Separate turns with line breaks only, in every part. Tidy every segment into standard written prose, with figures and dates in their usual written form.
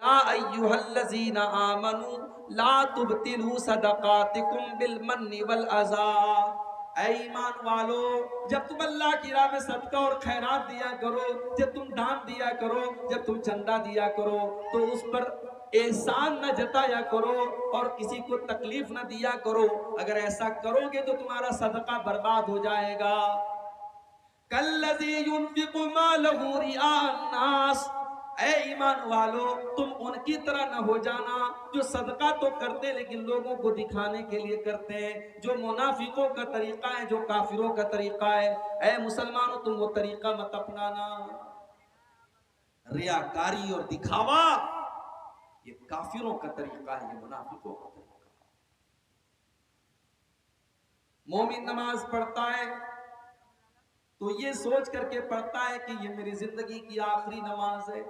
या अय्युहल्लज़ीना आमनू ला तुबतिलू सदक़ातिकुम बिल मन्नि वल अज़ा। ऐ ईमान वालो, जब तुम अल्लाह की राह में सदका और खैरात दिया करो, जब तुम दान दिया करो, जब तुम चंदा दिया करो, तो उस पर एहसान न जताया करो और किसी को तकलीफ न दिया करो। अगर ऐसा करोगे तो तुम्हारा सदका बर्बाद हो जाएगा। कल्लज़ी युनफ़िक़ु मालहू रिआअन नास, ऐ ईमान वालो, तुम उनकी तरह न हो जाना जो सदका तो करते लेकिन लोगों को दिखाने के लिए करते हैं, जो मुनाफिकों का तरीका है, जो काफिरों का तरीका है। ऐ मुसलमानों, तुम वो तरीका मत अपनाना। रियाकारी और दिखावा ये काफिरों का तरीका है, ये मुनाफिकों का तरीका है। मोमिन नमाज पढ़ता है तो ये सोच करके पढ़ता है कि ये मेरी जिंदगी की आखिरी नमाज है।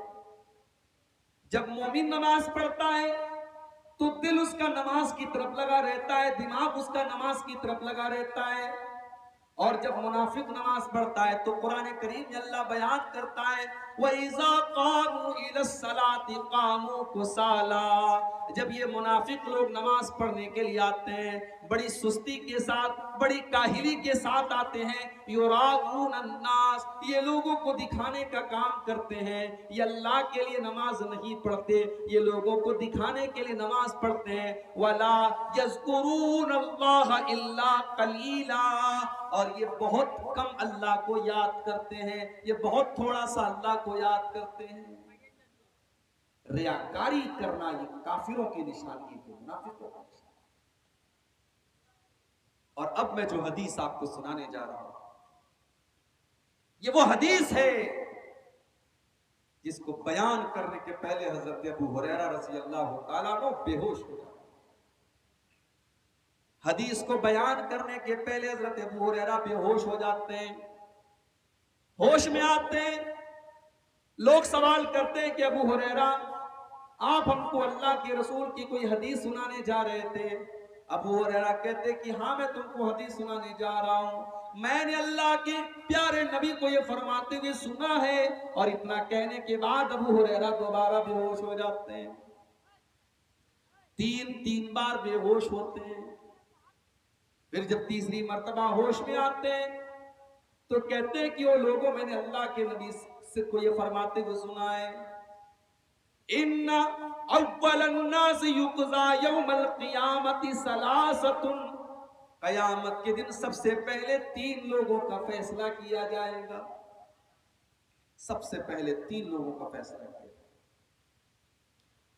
जब मोमिन नमाज पढ़ता है तो दिल उसका नमाज की तरफ लगा रहता है, दिमाग उसका नमाज की तरफ लगा रहता है। और जब मुनाफिक नमाज पढ़ता है तो कुरान करीम में अल्लाह बयान करता है, वइज़ा क़ामू इलस्सलाति क़ामू कुसाला, जब ये मुनाफिक लोग नमाज पढ़ने के लिए आते हैं बड़ी सुस्ती के साथ, बड़ी काहिली के साथ आते हैं। युराऊन अन्नास, ये लोगों को दिखाने का काम करते हैं, ये अल्लाह के लिए नमाज नहीं पढ़ते, ये लोगों को दिखाने के लिए नमाज पढ़ते हैं। वला यज़कुरून अल्लाह इल्ला कलीला, और ये बहुत कम अल्लाह को याद करते हैं, ये बहुत थोड़ा सा अल्लाह को याद करते हैं। रियाकारी करना ये काफिरों की निशानी है, मुनाफिकों की निशानी। और अब मैं जो हदीस आपको सुनाने जा रहा हूं, ये वो हदीस है जिसको बयान करने के पहले हजरत अबू हुरैरा रज़ी अल्लाह तआला अन्हु बेहोश हो जाते। हदीस को बयान करने के पहले हजरत अबू हुरैरा बेहोश हो जाते हैं। होश में आते हैं, लोग सवाल करते हैं कि अबू हुरैरा, आप हमको अल्लाह के रसूल की कोई हदीस सुनाने जा रहे थे। अबू हुरैरा कहते कि हाँ, मैं तुमको हदीस सुनाने जा रहा हूं। मैंने अल्लाह के प्यारे नबी को ये फरमाते हुए सुना है। और इतना कहने के बाद अबू हुरैरा दोबारा बेहोश हो जाते हैं। तीन बार बेहोश होते हैं। फिर जब तीसरी मर्तबा होश में आते हैं तो कहते हैं कि वो लोगों, मैंने अल्लाह के नबी से को ये फरमाते हुए सुना है, इन्ना अव्वलन नास युक़ज़ा यौमल क़ियामति सलासतुन, कयामत के दिन सबसे पहले 3 लोगों का फैसला किया जाएगा। सबसे पहले 3 लोगों का फैसला किया जाएगा।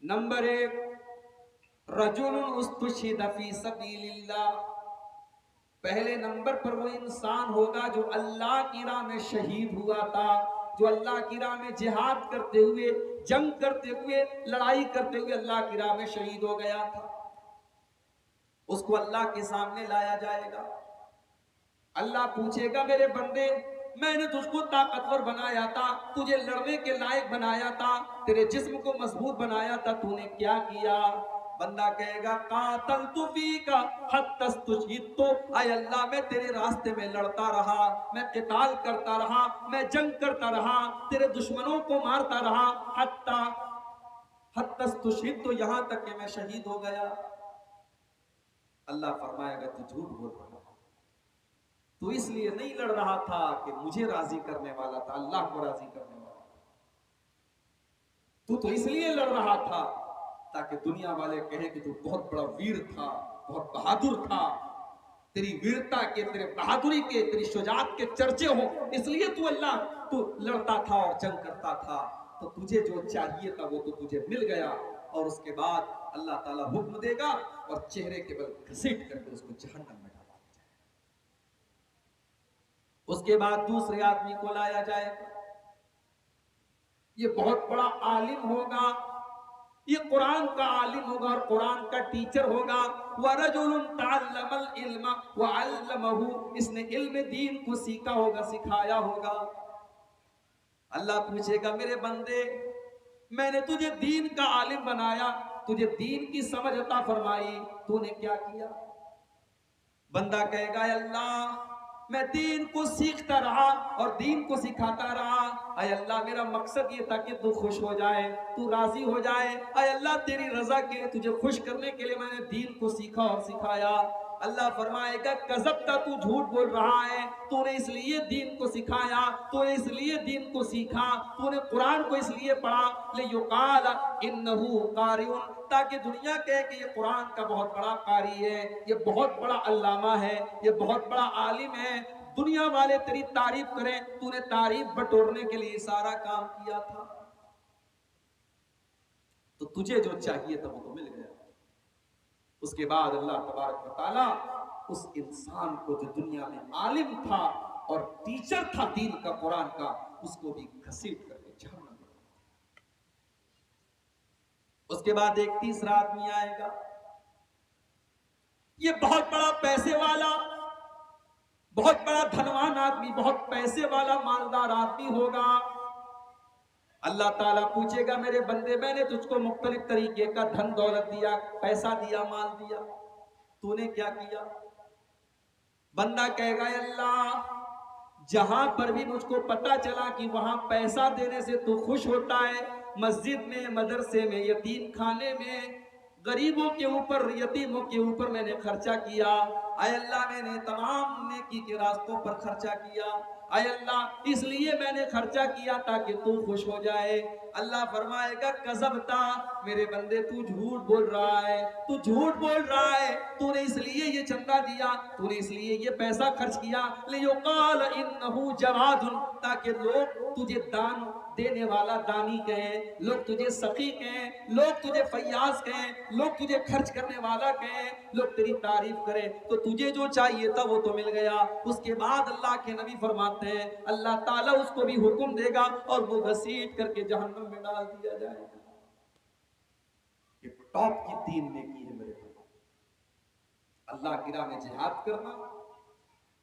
नंबर 1, रजुलुन उस्तुशिद फी सबीलिल्लाह, पहले नंबर पर वो इंसान होगा जो अल्लाह की राह में शहीद हुआ था, जो अल्लाह की राह में जिहाद करते हुए, जंग करते हुए, लड़ाई करते हुए अल्लाह की राह में शहीद हो गया था। उसको अल्लाह के सामने लाया जाएगा। अल्लाह पूछेगा, मेरे बंदे, मैंने तुझको ताकतवर बनाया था, तुझे लड़ने के लायक बनाया था, तेरे जिस्म को मजबूत बनाया था, तूने क्या किया? बंदा कहेगा, कातलतु फीका हत्ता स्तुशीदतु, आय अल्लाह, मैं तेरे रास्ते में लड़ता रहा, मैं क़िताल करता रहा, मैं जंग करता रहा, तेरे दुश्मनों को मारता रहा, हत्ता स्तुशीदतु, यहां तक कि मैं शहीद हो गया। अल्लाह फरमाएगा, तू झूठ बोल रहा है, तू इसलिए नहीं लड़ रहा था कि मुझे राजी करने वाला था, अल्लाह को राजी करने वाला था। तू तो इसलिए लड़ रहा था ताकि दुनिया वाले कहे कि तू बहुत बड़ा वीर था, बहुत बहादुर था, तेरी वीरता के, तेरे बहादुरी के, तेरी शुजाअत के चर्चे हो, इसलिए तू लड़ता था और जंग करता था। तो तुझे जो चाहिए था वो तो तुझे मिल गया। और उसके बाद अल्लाह ताला हुक्म देगा और चेहरे के बल घसीट करके उसको जहन्नम में डाला जाए। उसके बाद दूसरे आदमी को लाया जाएगा। ये बहुत बड़ा आलिम होगा, ये कुरान का आलिम होगा और कुरान का टीचर होगा। वरजुलुन तअल्लमल इल्मा व अल्लमहु, इसने इल्म दीन को सीखा होगा, सिखाया होगा। अल्लाह पूछेगा, मेरे बंदे, मैंने तुझे दीन का आलिम बनाया, तुझे दीन की समझ अता फरमाई, तूने क्या किया? बंदा कहेगा, अल्लाह, मैं दीन को सीखता रहा और दीन को सिखाता रहा। अय अल्लाह मेरा मकसद ये था कि तू खुश हो जाए, तू राजी हो जाए। अय अल्लाह तेरी रजा के लिए, तुझे खुश करने के लिए मैंने दीन को सीखा और सिखाया। अल्लाह फरमाएगा कज़ब्ता, तू झूठ बोल रहा है, तूने इसलिए दीन को सिखाया, तूने इसलिए दीन को सीखा, तूने कुरान को इसलिए पढ़ा लियुकाल इन्नहु कारिउन, ताकि दुनिया कहे कि ये कुरान का बहुत बड़ा कारी है, ये बहुत बड़ा अल्लामा है, ये बहुत बड़ा आलिम है, दुनिया वाले तेरी तारीफ करें। तूने तारीफ बटोरने के लिए सारा काम किया था, तो तुझे जो चाहिए था वो तो मिल गया। उसके बाद अल्लाह तबारक व तआला उस इंसान को जो दुनिया में आलिम था और टीचर था दीन का, कुरान का, उसको भी घसीट करके जहन्नम में। उसके बाद एक तीसरा आदमी आएगा, ये बहुत बड़ा पैसे वाला, बहुत बड़ा धनवान आदमी, बहुत पैसे वाला मालदार आदमी होगा। अल्लाह ताला पूछेगा मेरे बंदे, मैंने तुझको मुख्तलिफ तरीके का धन दौलत दिया, पैसा दिया, माल दिया, तूने क्या किया? बंदा कहेगा अल्लाह, जहां पर भी मुझको पता चला कि वहां पैसा देने से तू खुश होता है, मस्जिद में, मदरसे में, यतीम खाने में, गरीबों के ऊपर, यतीमों के ऊपर मैंने खर्चा किया। आय अल्लाह मैंने तमाम नेकी के रास्तों पर खर्चा किया। आय अल्लाह इसलिए मैंने खर्चा किया ताकि तू खुश हो जाए। अल्लाह फरमाएगा कज़ब्ता, मेरे बंदे तू झूठ बोल रहा है, तू झूठ बोल रहा है, तूने इसलिए ये चंदा दिया, तूने इसलिए ये पैसा खर्च किया लियुकाल इन्नहु जवादुन, ताकि लोग तुझे दान देने वाला दानी कहें, लोग तुझे सखी कहें, लोग तुझे फैयाज कहें, लोग तुझे खर्च करने वाला कहें, लोग तेरी तारीफ करें। तो तुझे जो चाहिए था वो तो मिल गया। उसके बाद अल्लाह के नबी फरमाते हैं अल्लाह ताला उसको भी हुक्म देगा और वो घसीट करके जहन्नम में डाल दिया जाएगा। ये टॉप की 3 नेकी है मेरे भाई। अल्लाह की राह में जिहाद करना,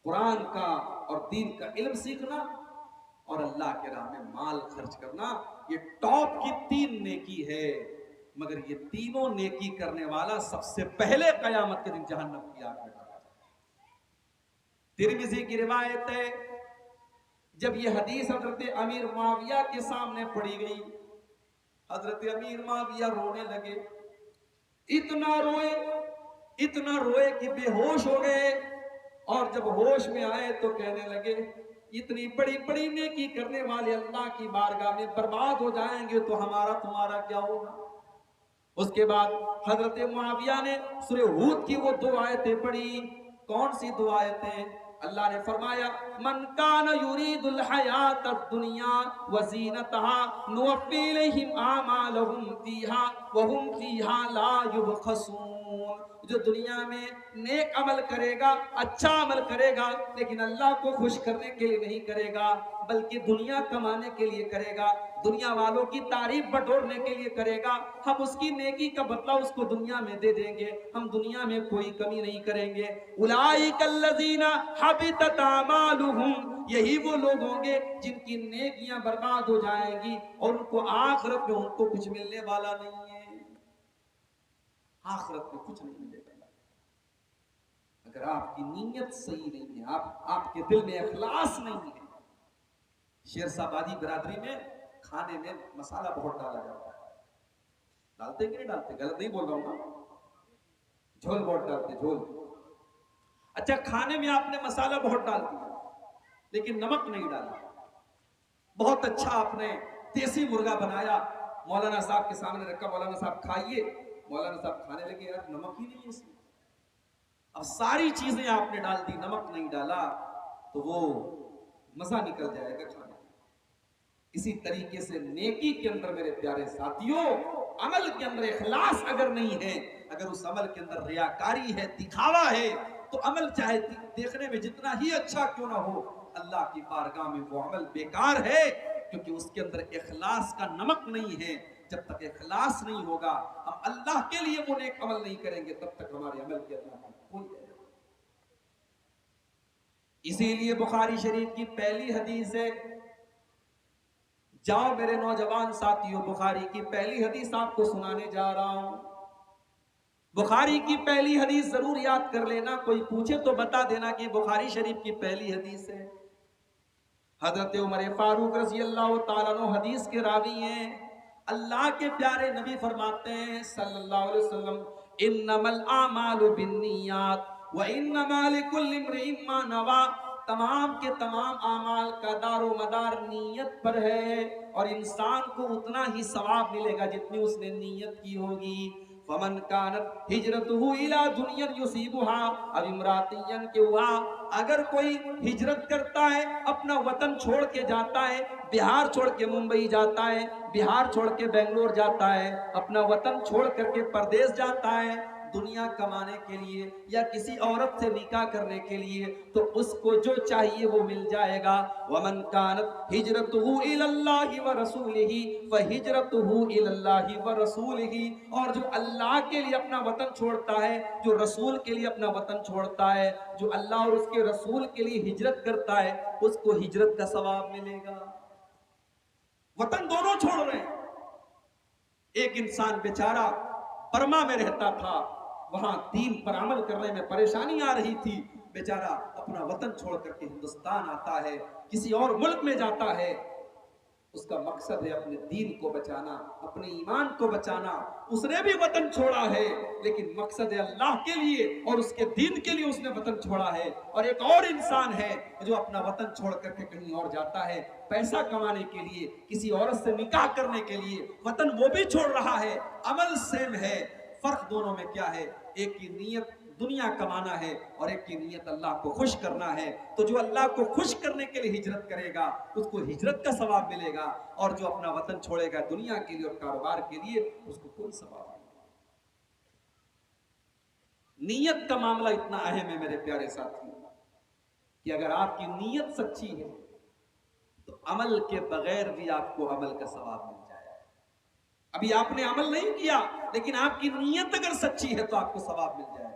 कुरान का और दीन का इल्म सीखना और अल्लाह के राह में माल खर्च करना, ये टॉप की 3 नेकी है। मगर ये तीनों नेकी करने वाला सबसे पहले कयामत के दिन जहन्नम की आग में डाला जाएगा। तिरमिज़ी की रिवायत है, जब ये हदीस हजरत अमीर मुआविया के सामने पड़ी गई, हजरत अमीर मुआविया रोने लगे, इतना रोए कि बेहोश हो गए। और जब होश में आए तो कहने लगे इतनी बड़ी बड़ी नेकी करने वाले अल्लाह की बारगाह में बर्बाद हो जाएंगे तो हमारा तुम्हारा क्या होगा। उसके बाद हजरत मुआविया ने सूरह हूद की वो 2 आयतें पढ़ी। कौन सी 2 आयतें? अल्लाह ने फरमाया मन कान युरीदुल हयातद दुनिया व ज़ीनतहा नुवफ़्फ़ी इलैहिम आमालहुम फ़ीहा व हुम फ़ीहा ला युबख़सून। जो दुनिया में नेक अमल करेगा, अच्छा अमल करेगा, लेकिन अल्लाह को खुश करने के लिए नहीं करेगा, बल्कि दुनिया कमाने के लिए करेगा, दुनिया वालों की तारीफ बटोरने के लिए करेगा, हम उसकी नेकी का बदला उसको दुनिया में दे देंगे, हम दुनिया में कोई कमी नहीं करेंगे। उलाइकल्लज़ीना हबितत आमालुहुम, यही वो लोग होंगे जिनकी नेकियां बर्बाद हो जाएंगी और उनको आखिरत में उनको कुछ मिलने वाला नहीं है। आखिरत में कुछ नहीं मिलेगा अगर आपकी नीयत सही नहीं है, आपके दिल में इखलास नहीं है। शेरशाबादी बिरादरी में खाने में मसाला बहुत डाला जाता है, डालते कि नहीं डालते? गलत नहीं बोल रहा हूं ना, झोल बहुत डालते, झोल। अच्छा, खाने में आपने मसाला बहुत डाल दिया लेकिन नमक नहीं डाला। बहुत अच्छा आपने देसी मुर्गा बनाया, मौलाना साहब के सामने रखा, मौलाना साहब खाइए, मौलाना साहब खाने लगे, यार नमक ही नहीं है इसमें। अब सारी चीजें आपने डाल दी, नमक नहीं डाला, तो वो मजा निकल जाएगा खाने। इसी तरीके से नेकी के अंदर मेरे प्यारे साथियों, अमल के अंदर इखलास अगर नहीं है, अगर उस अमल के अंदर रियाकारी है, दिखावा है, तो अमल चाहे देखने में जितना ही अच्छा क्यों ना हो, अल्लाह की बारगाह में वो अमल बेकार है, क्योंकि उसके अंदर इखलास का नमक नहीं है। जब तक इखलास नहीं होगा, हम अल्लाह के लिए वो नेक अमल नहीं करेंगे, तब तक हमारे अमल के अल्लाह में कोई। इसीलिए बुखारी शरीफ की पहली हदीस है, जाओ मेरे नौजवान साथियों, बुखारी की पहली हदीस आपको सुनाने जा रहा हूं। बुखारी की पहली हदीस जरूर याद कर लेना, कोई पूछे तो बता देना कि बुखारी शरीफ की पहली हदीस है। हजरत उमर फारूक रज़ी अल्लाह ताला अन्हु हदीस के रावी हैं। अल्लाह के प्यारे नबी फरमाते हैं सल्लल्लाहु अलैहि वसल्लम, इन्नमल आमालु बिन्नियात व इन्नमा लिकुल्लि इम्रिइन मा नवा। तमाम के तमाम आमाल का दारो मदार नीयत पर है, और इंसान को उतना ही सवाब मिलेगा जितनी उसने नीयत की होगी। फमन कानत हिजरतुहु इला दुनियन युसीबुहा अब इमरातियन के हुआ। अगर कोई हिजरत करता है, अपना वतन छोड़ के जाता है, बिहार छोड़ के मुंबई जाता है, बिहार छोड़ के बेंगलोर जाता है, अपना वतन छोड़ करके परदेश जाता है दुनिया कमाने के लिए या किसी औरत से निकाह करने के लिए, तो उसको जो चाहिए वो मिल जाएगा। वमन कानत हिजरतुहु इलल्लाहि व रसूलिही व हिजरतुहु इलल्लाहि व रसूलिही। और जो अल्लाह के लिए अपना वतन छोड़ता है, जो रसूल के लिए अपना वतन छोड़ता है, जो अल्लाह और उसके रसूल के लिए हिजरत करता है, उसको हिजरत का सवाब मिलेगा। वतन दोनों छोड़ रहे हैं। एक इंसान बेचारा बर्मा में रहता था, वहां दीन पर अमल करने में परेशानी आ रही थी, बेचारा अपना वतन छोड़ करके हिंदुस्तान आता है, किसी और मुल्क में जाता है। उसका मकसद है अपने दीन को बचाना, अपने ईमान को बचाना। उसने भी वतन छोड़ा है, लेकिन मकसद है अल्लाह के लिए और उसके दीन के लिए उसने वतन छोड़ा है। और एक और इंसान है जो अपना वतन छोड़ करके कहीं और जाता है पैसा कमाने के लिए, किसी औरत से निकाह करने के लिए, वतन वो भी छोड़ रहा है। अमल सेम है, फर्क दोनों में क्या है? एक की नीयत दुनिया कमाना है और एक की नीयत अल्लाह को खुश करना है। तो जो अल्लाह को खुश करने के लिए हिजरत करेगा उसको हिजरत का सवाब मिलेगा, और जो अपना वतन छोड़ेगा दुनिया के लिए और कारोबार के लिए, उसको कोई सवाब नहीं। नीयत का मामला इतना अहम है मेरे प्यारे साथियों कि अगर आपकी नीयत सच्ची है तो अमल के बगैर भी आपको अमल का सवाब मिल जाएगा। अभी आपने अमल नहीं किया, लेकिन आपकी नीयत अगर सच्ची है तो आपको सवाब मिल जाएगा।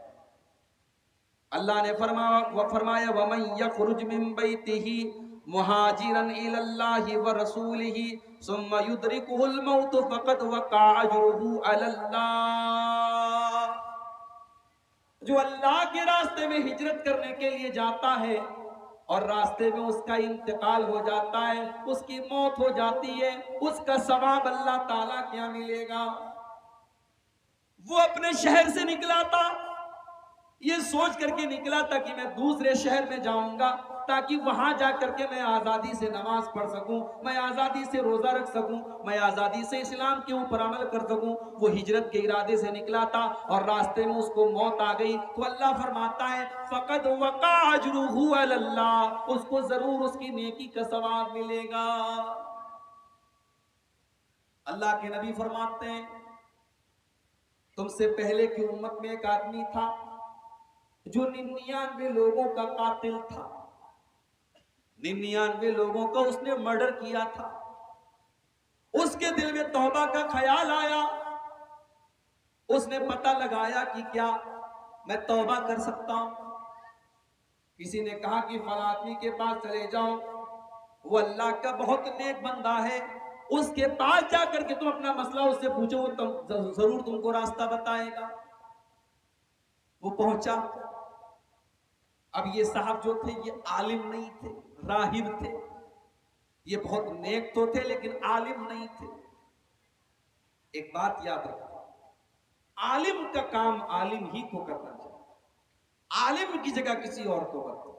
अल्लाह ने फरमाया वमन यखरुज मिन बैतिही मुहाजिरन इलल्लाहि व रसूलिही सुम्मा युद्रिकुहुल मौत फक़द वक़ा अजरुहु अलल्लाह। जो अल्लाह के रास्ते में हिजरत करने के लिए जाता है और रास्ते में उसका इंतकाल हो जाता है, उसकी मौत हो जाती है, उसका सवाब अल्लाह ताला क्या मिलेगा? वो अपने शहर से निकला था, ये सोच करके निकला था कि मैं दूसरे शहर में जाऊंगा ताकि वहां जाकर के मैं आजादी से नमाज पढ़ सकूं, मैं आजादी से रोजा रख सकूं, मैं आजादी से इस्लाम के ऊपर अमल कर सकूं। वो हिजरत के इरादे से निकला था और रास्ते में उसको मौत आ गई, तो अल्लाह फरमाता है फक़द वक़ा अजरुहु अलल्लाह, उसको जरूर उसकी नेकी का सवाब मिलेगा। अल्लाह के नबी फरमाते हैं तुमसे पहले की उम्मत में एक आदमी था जो 99 लोगों का कातिल था, 99 लोगों का उसने मर्डर किया था। उसके दिल में तौबा का ख्याल आया, उसने पता लगाया कि क्या मैं तौबा कर सकता हूं। किसी ने कहा कि फला आदमी के पास चले जाओ, वो अल्लाह का बहुत नेक बंदा है, उसके पास जाकर के तुम अपना मसला उससे पूछो, वो जरूर तुमको रास्ता बताएगा। वो पहुंचा। अब ये साहब जो थे ये आलिम नहीं थे, राहिब थे। ये बहुत नेक तो थे लेकिन आलिम नहीं थे। एक बात याद रखो, आलिम का काम आलिम ही को करना चाहिए, आलिम की जगह किसी और को मत दो।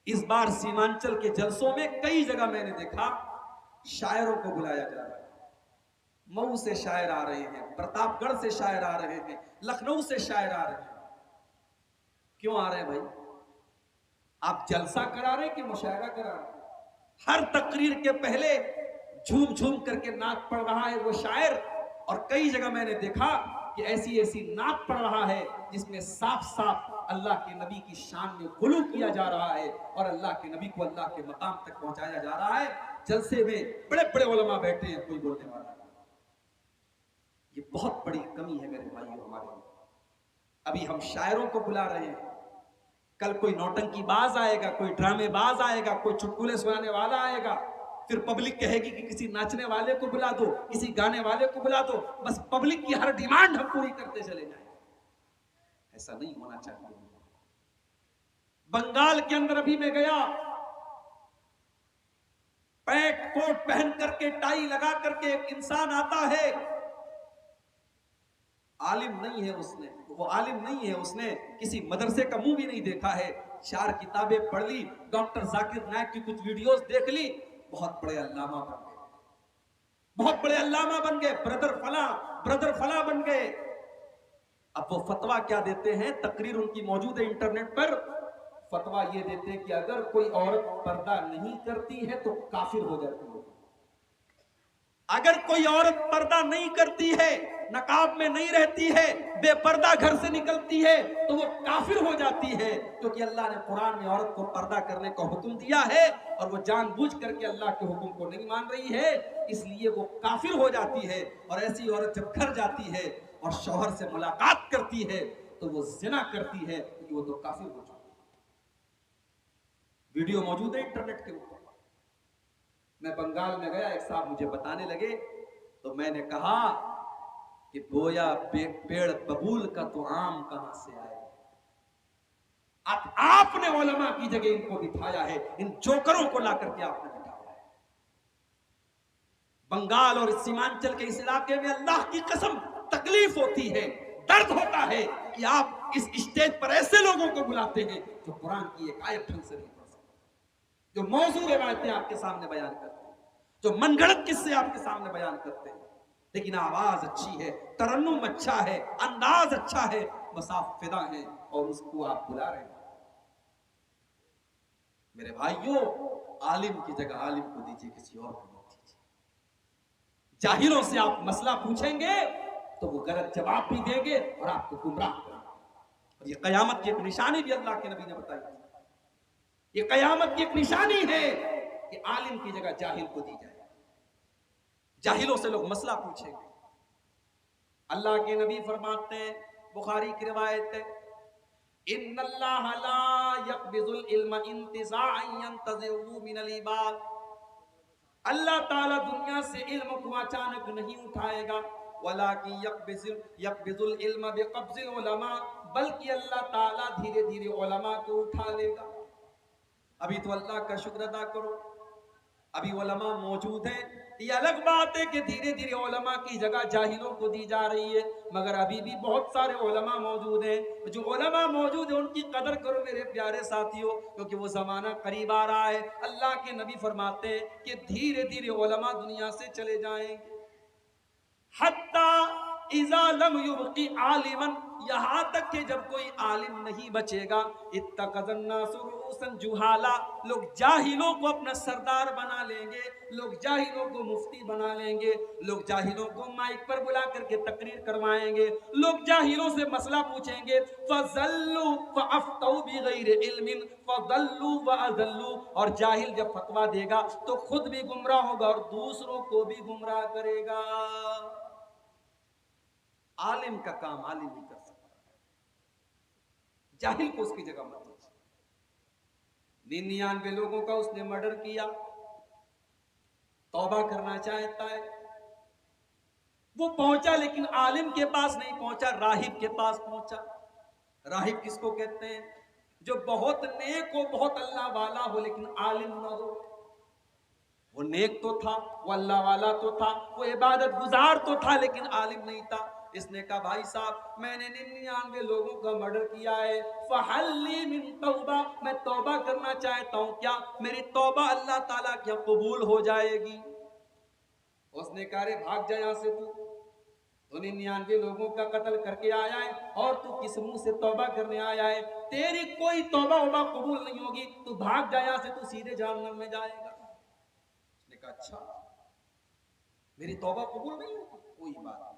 इस बार सीमांचल के जलसों में कई जगह मैंने देखा शायरों को बुलाया जा रहा है। मऊ से शायर आ रहे हैं, प्रतापगढ़ से शायर आ रहे हैं, लखनऊ से शायर आ रहे हैं। क्यों आ रहे हैं भाई? आप जलसा करा रहे हैं कि मुशायरा करा रहे हैं? हर तकरीर के पहले झूम झूम करके नात पढ़ रहा है वो शायर, और कई जगह मैंने देखा कि ऐसी ऐसी नात पढ़ रहा है जिसमें साफ साफ अल्लाह के नबी की शान में गुलू किया जा रहा है और अल्लाह के नबी को अल्लाह के मकाम तक पहुंचाया जा रहा है। जलसे में बड़े बड़े उलमा बैठे हैं, कोई बोलने वाला नहीं। ये बहुत बड़ी कमी है मेरे भाइयों हमारे लिए। अभी हम शायरों को बुला रहे हैं, कल कोई नौटंकी बाज आएगा, कोई ड्रामेबाज आएगा, कोई चुटकुले सुनाने वाला आएगा, फिर पब्लिक कहेगी कि किसी नाचने वाले को बुला दो, किसी गाने वाले को बुला दो, बस पब्लिक की हर डिमांड हम पूरी करते चले जाएं। ऐसा नहीं होना चाहिए। बंगाल के अंदर अभी मैं गया, पैंट कोट पहन करके टाई लगा करके एक इंसान आता है, आलिम नहीं है उसने, वो आलिम नहीं है, उसने किसी मदरसे का मुंह भी नहीं देखा है, 4 किताबें पढ़ ली, डॉक्टर जाकिर नायक की कुछ वीडियोस देख ली, बहुत बड़े अल्लामा बन गए, बहुत बड़े अल्लामा बन गए, ब्रदर फला बन गए। अब वो फतवा क्या देते हैं, तकरीर उनकी मौजूद है इंटरनेट पर, फतवा ये देते हैं कि अगर कोई औरत पर्दा नहीं करती है तो काफिर हो जाती है। अगर कोई औरत पर्दा नहीं करती है, नकाब में नहीं रहती है, बेपर्दा घर से निकलती है, तो वो काफिर हो जाती है, क्योंकि अल्लाह ने कुरान में औरत को पर्दा करने का हुक्म दिया है और वो जानबूझ करके अल्लाह के हुक्म को नहीं मान रही है, इसलिए वो काफिर हो जाती है। और ऐसी औरत जब घर जाती है और शौहर से मुलाकात करती है तो वो जिना करती है, क्योंकि वो तो काफिर हो चुकी है। वीडियो मौजूद है इंटरनेट के ऊपर। मैं बंगाल में गया, एक साहब मुझे बताने लगे, तो मैंने कहा कि बोया पेड़ बबूल का तो आम कहां से आए। आपने उलमा की जगह इनको बिठाया है, इन जोकरों को ला करके आपने बिठाया है। बंगाल और सीमांचल के इस इलाके में अल्लाह की कसम तकलीफ होती है, दर्द होता है कि आप इस स्टेज पर ऐसे लोगों को बुलाते हैं जो कुरान की एक आयत ढंग से नहीं पढ़ सकते, जो मौजूद रिवायतें आपके सामने बयान करते हैं, जो मनगढ़ंत किस्से आपके सामने बयान करते हैं, लेकिन आवाज अच्छी है, तरन्नुम अच्छा है, अंदाज अच्छा है, बस आप फिदा हैं और उसको आप बुला रहे हैं। मेरे भाइयों, आलिम की जगह आलिम को दीजिए, किसी और को मत दीजिए। जाहिलों से आप मसला पूछेंगे तो वो गलत जवाब भी देंगे और आपको गुमराह करेंगे। और ये कयामत की एक निशानी भी अल्लाह के नबी ने बताई, ये कयामत की एक निशानी है कि आलिम की जगह जाहिल को दी जाए। जाहिलों से लोग मसला पूछेंगे। अल्लाह के नबी फरमाते हैं, बुखारी की रिवायत है, इन्नल्लाह ला यक़बिज़ुल इल्म इंतिज़ाअन यंतज़िहु मिनल इबाद। अल्लाह ताला दुनिया से इल्म को अचानक नहीं उठाएगा, वलाकि यक़बिज़ुल इल्म बिक़ब्ज़िल उलमा, बल्कि अल्लाह ताला धीरे धीरे उलमा को उठा लेगा। अभी तो अल्लाह का शुक्र अदा करो, अभी उलमा मौजूद हैं। ये अलग बात है कि धीरे धीरे उलमा की जगह जाहिलों को दी जा रही है, मगर अभी भी बहुत सारे उलमा मौजूद हैं। जो उलमा मौजूद है उनकी कदर करो मेरे प्यारे साथियों, क्योंकि वो जमाना करीब आ रहा है। अल्लाह के नबी फरमाते हैं कि धीरे धीरे उलमा दुनिया से चले जाएंगे, हत्ता इज़ा लम युबक़ी आलिमन, यहाँ तक कि जब कोई आलिम नहीं बचेगा, इत्तख़ज़न नासु रुऊसन जुहाला, लोग जाहिलों को अपना सरदार बना लेंगे, लोग जाहिलों को मुफ्ती बना लेंगे, लोग जाहिलों को माइक पर बुला करके तकरीर करवाएंगे, लोग जाहिलों से मसला पूछेंगे, फ़ज़ल्लू फ़अफ़्तौ बिग़ैरि इल्मिन फ़ज़ल्लू वअज़ल्लू, और जाहिल जब फतवा देगा तो खुद भी गुमराह होगा और दूसरों को भी गुमराह करेगा। आलिम का काम आलिम ही कर सकता है, जाहिल को उसकी जगह मत दीजिए। 99 लोगों का उसने मर्डर किया, तौबा करना चाहता है, वो पहुंचा लेकिन आलिम के पास नहीं पहुंचा, राहिब के पास पहुंचा। राहिब किसको कहते हैं? जो बहुत नेक हो, बहुत अल्लाह वाला हो, लेकिन आलिम ना हो। वो नेक तो था, वो अल्लाह वाला तो था, वो इबादत गुजार तो था, लेकिन आलिम नहीं था। इसने कहा, भाई साहब मैंने 99 लोगों का मर्डर किया है, फहल्ली मिन तौबा, मैं तौबा करना चाहता हूं, क्या मेरी तौबा अल्लाह ताला क्या कबूल हो जाएगी? उसने कहा, रे भाग जा यहां से, तू 99 लोगों का कत्ल करके आया है और तू किस मुंह से तौबा करने आया है? तेरी कोई तौबा वबा कबूल नहीं होगी, तू भाग जा यहां से, तू सीधे जहन्नम में जाएगा। उसने कहा, अच्छा मेरी तौबा कबूल नहीं होगी? कोई बात नहीं,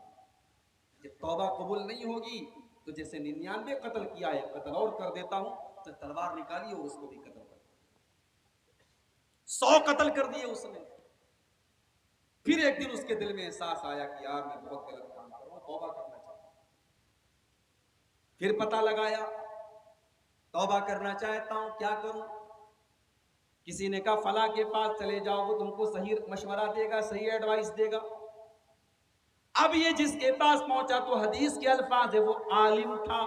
जब तौबा कबूल नहीं होगी तो जैसे 99 कत्ल किया है, कत्ल और कर देता हूं, तो तलवार निकाली और उसको भी कत्ल कर दिया। 100 कत्ल कर दिए उसने। फिर एक दिन उसके दिल में एहसास आया कि यार मैं बहुत गलत काम कर रहा हूं, तौबा करना चाहता हूं। फिर पता लगाया, तौबा करना चाहता हूं, क्या करूं? किसी ने कहा फला के पास चले जाओ, वो तुमको सही मशवरा देगा, सही एडवाइस देगा। अब ये जिसके पास पहुंचा तो हदीस के अल्फाज है, वो आलिम था,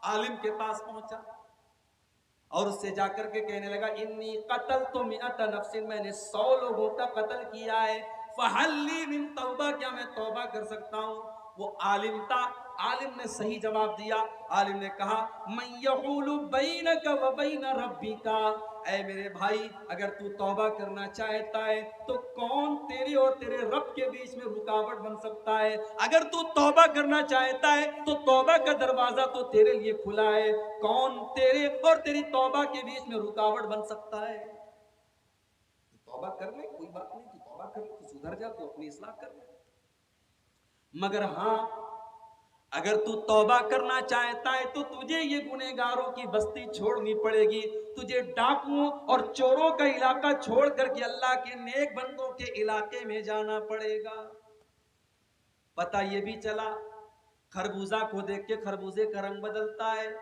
आलिम के पास पहुंचा और उससे जाकर के कहने लगा इन्नी कतल तो मिअत नफ्सिन, मैंने 100 लोगों का कत्ल किया है, फहल्ली मिन तौबा, क्या मैं तौबा कर सकता हूं? वो आलिम था, आलिम ने सही जवाब दिया। आलिम ने कहा मन यहूलु बैनका व बैन रब्बिका, ऐ मेरे भाई अगर तू तौबा करना चाहता है तो कौन तेरे और तेरे रब के बीच में रुकावट बन सकता है? अगर तू तौबा करना चाहता है तो तौबा का दरवाजा तो तेरे लिए खुला है, कौन तेरे और तेरी तौबा के बीच में रुकावट बन सकता है? तौबा कर ले, कोई बात नहीं, तू तौबा कर ले, तू सुधर जा, तू अपनी इस्लाह कर ले। मगर हां, अगर तू तौबा करना चाहता है तो तुझे ये गुनहगारों की बस्ती छोड़नी पड़ेगी, तुझे डाकुओं और चोरों का इलाका छोड़ करके अल्लाह के नेक बंदों के इलाके में जाना पड़ेगा। पता ये भी चला, खरबूजा को देख के खरबूजे का रंग बदलता है।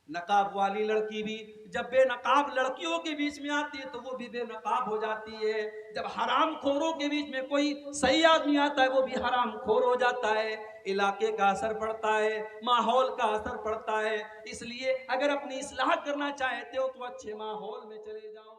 नकाब वाली लड़की भी जब बेनकाब लड़कियों के बीच में आती है तो वो भी बेनकाब हो जाती है। जब हराम खोरों के बीच में कोई सही आदमी आता है वो भी हराम खोर हो जाता है। इलाके का असर पड़ता है, माहौल का असर पड़ता है। इसलिए अगर अपनी इस्लाह करना चाहते हो तो अच्छे माहौल में चले जाओ।